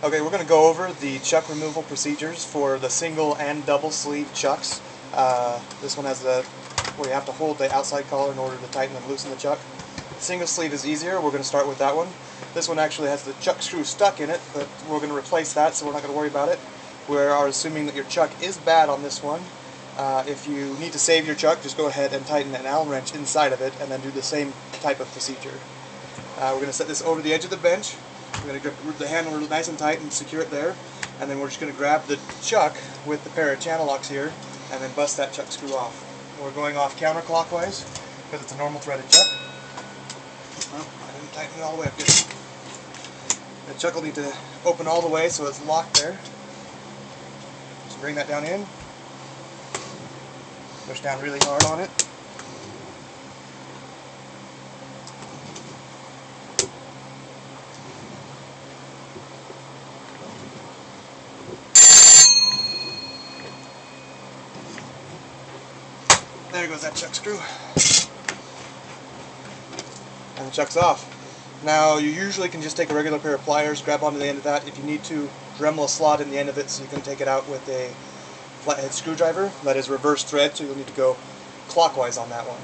Okay, we're going to go over the chuck removal procedures for the single and double sleeve chucks. This one has where you have to hold the outside collar in order to tighten and loosen the chuck. Single sleeve is easier. We're going to start with that one. This one actually has the chuck screw stuck in it, but we're going to replace that, so we're not going to worry about it. We are assuming that your chuck is bad on this one. If you need to save your chuck, just go ahead and tighten an Allen wrench inside of it and then do the same type of procedure. We're going to set this over the edge of the bench. We're going to grip the handle nice and tight and secure it there, and then we're just going to grab the chuck with the pair of channel locks here and then bust that chuck screw off. We're going off counterclockwise because it's a normal threaded chuck. Well, I didn't tighten it all the way up good. The chuck will need to open all the way so it's locked there. Just bring that down in. Push down really hard on it. There goes that chuck screw. And the chuck's off. Now you usually can just take a regular pair of pliers, grab onto the end of that. If you need to, Dremel a slot in the end of it so you can take it out with a flathead screwdriver. That is reverse thread, so you'll need to go clockwise on that one.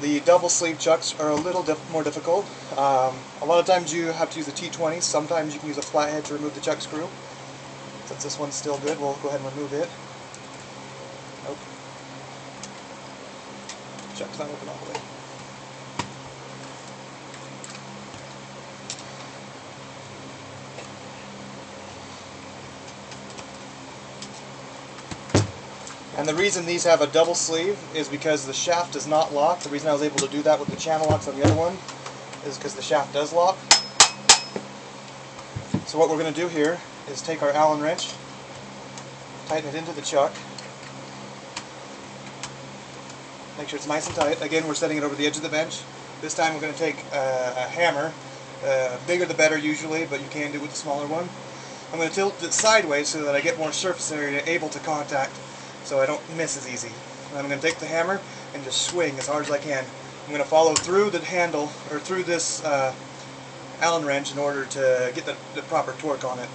The double sleeve chucks are a little more difficult. A lot of times you have to use a T20. Sometimes you can use a flathead to remove the chuck screw. Since this one's still good, we'll go ahead and remove it. Nope. Chuck's not open all the way. And the reason these have a double sleeve is because the shaft does not lock. The reason I was able to do that with the channel locks on the other one is because the shaft does lock. So what we're going to do here is take our Allen wrench, tighten it into the chuck, make sure it's nice and tight. Again, we're setting it over the edge of the bench. This time we're going to take a hammer. Bigger the better usually, but you can do it with a smaller one. I'm going to tilt it sideways so that I get more surface area able to contact, so I don't miss as easy. And I'm going to take the hammer and just swing as hard as I can. I'm going to follow through the handle, or through this Allen wrench in order to get the proper torque on it.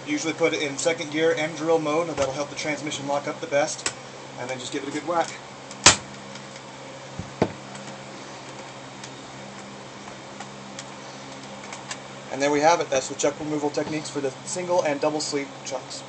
Usually put it in second gear and drill mode, and that'll help the transmission lock up the best. And then just give it a good whack. And there we have it. That's the chuck removal techniques for the single and double sleeve chucks.